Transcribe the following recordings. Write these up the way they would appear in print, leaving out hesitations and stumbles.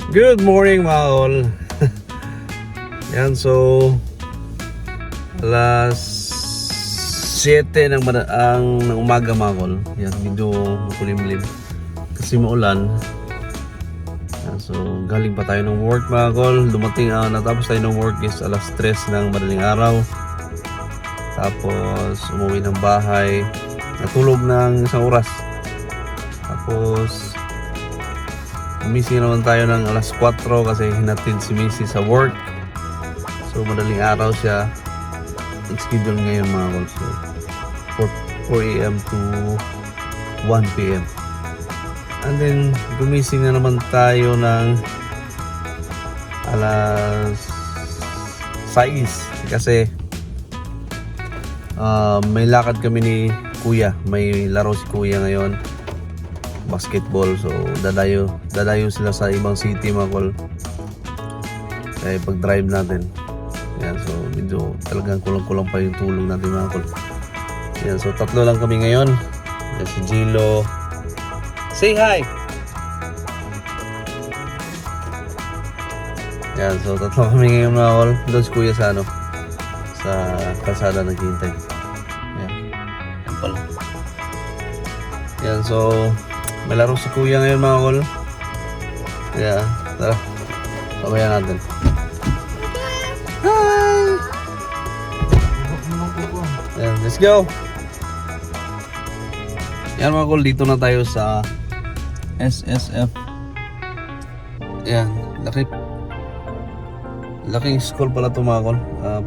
Good morning mga all. Yan, so alas 7 ng umaga mga all. Yan, medyo makulimlim kasi maulan. Yan, so galing pa tayo ng work mga all. Dumating, natapos tayo ng work is alas 3 ng madaling araw. Tapos umuwi ng bahay, natulog ng isang oras. Tapos gumising naman tayo ng alas 4 kasi hinatid si Missy sa work. So madaling araw siya schedule ngayon mga kol. So 4 a.m. to 1 p.m. And then gumising na naman tayo ng alas 6 kasi may lakad kami ni Kuya. May laro si Kuya ngayon, basketball. So dadayo sila sa ibang city mga kol. Kaya pag drive natin, yan, so medyo talagang kulang-kulang pa yung tulong natin mga kol. Yan, so tatlo lang kami ngayon. Yan, si Gilo, say hi. Yan, so tatlo kami ngayon mga kol. Doon si Kuya sa sa kalsada naghihintay. Yan, yan pala. Yan, so may laro si Kuya ngayon mga kol. Kaya tara, sabayan natin. Hi! Yan, let's go! Yan mga kol, dito na tayo sa SSF. Yan, laking school pala ito mga kol.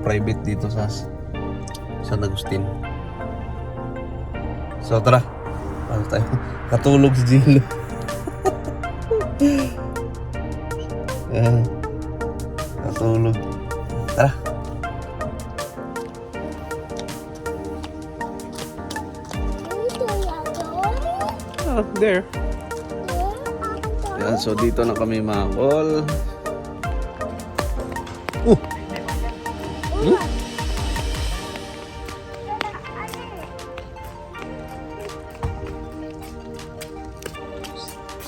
Private dito sa San Agustin. So tara, ano tayo? Katulog si Gilo. Yan, katulog. Tara. Oh, there. Yan, so dito na kami mga kol.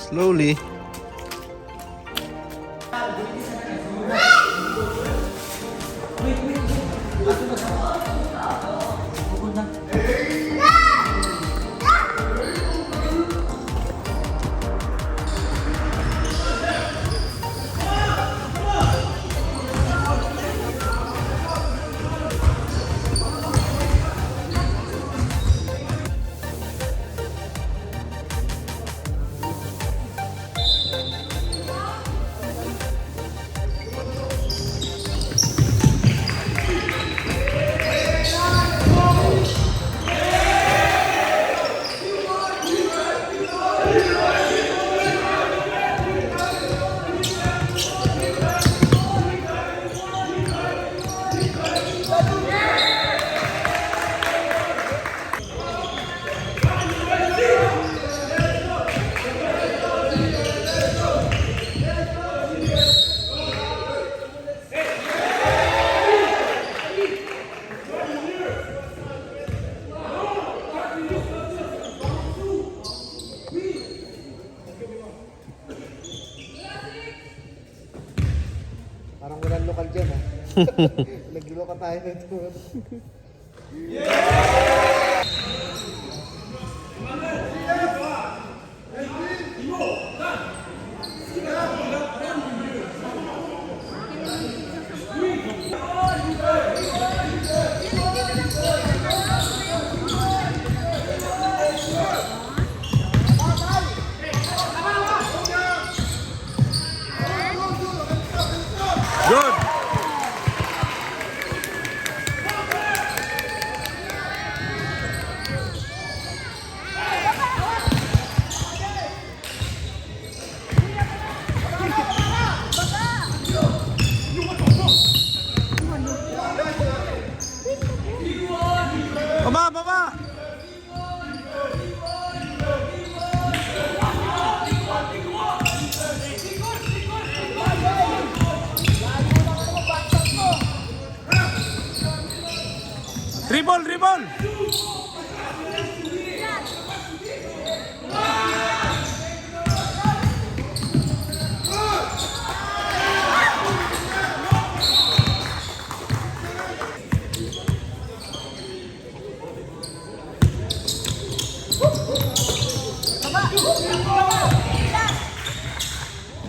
Slowly. Parang walang lokal dyan ha. Naglulokan tayo nito. Good. Baba. Dribble.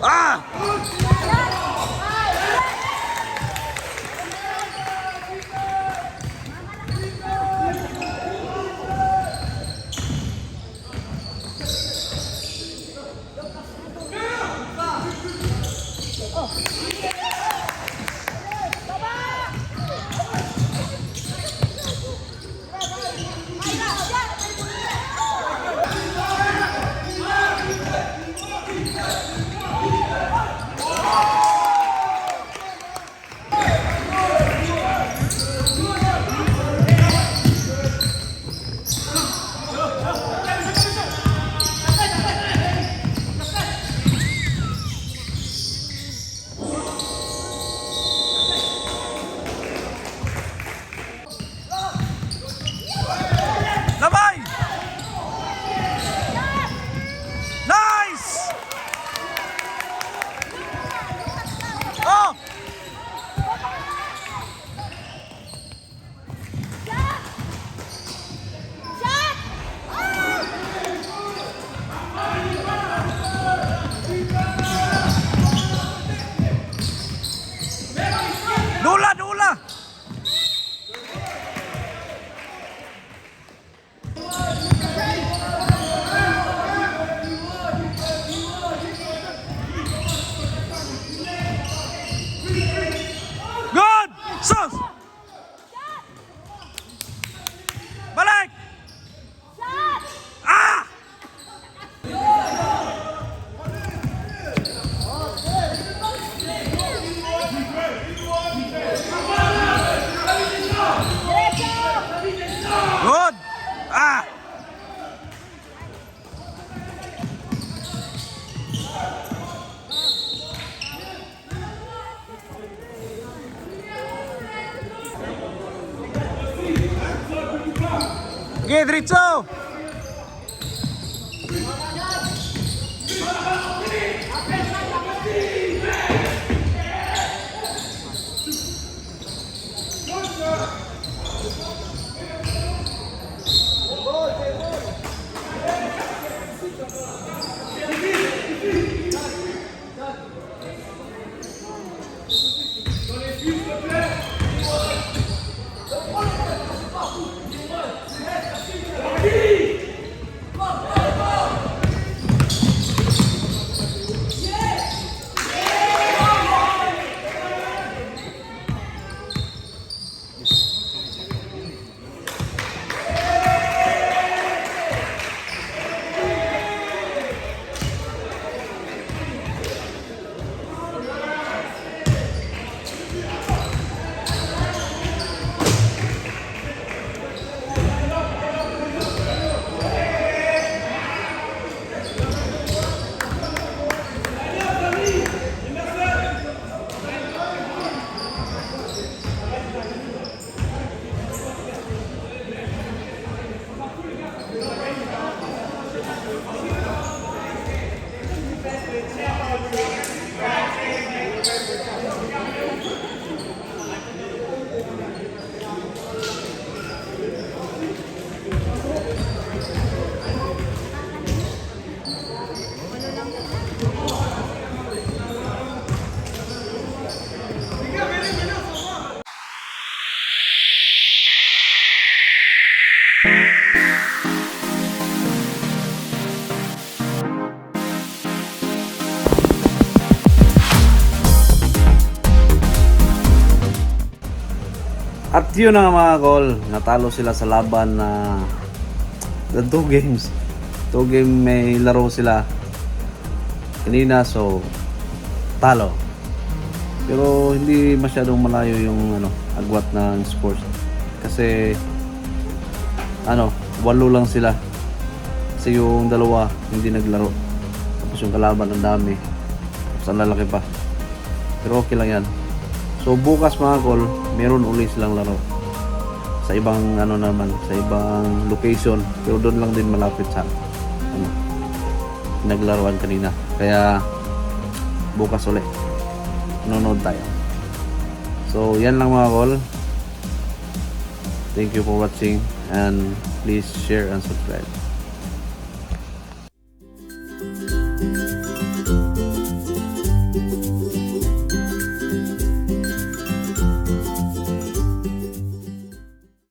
Ah! Labay! Nice! Oh! Dula, dula! Good! Sus! Balik! Ah! Good! Ah! Sige, diretso! At yun na nga mga kol, natalo sila sa laban na 2 games. 2 game may laro sila kanina, so talo. Pero hindi masyadong malayo yung agwat ng sports. Kasi 8 lang sila. Kasi yung dalawa hindi naglaro. Tapos yung kalaban ang dami. Tapos ang lalaki pa. Pero okay lang yan. So bukas mga kol, meron uli silang laro sa ibang naman, sa ibang location, pero doon lang din malapit sa naglaruan kanina. Kaya bukas uli nanonood tayo. So yan lang mga kol. Thank you for watching and please share and subscribe.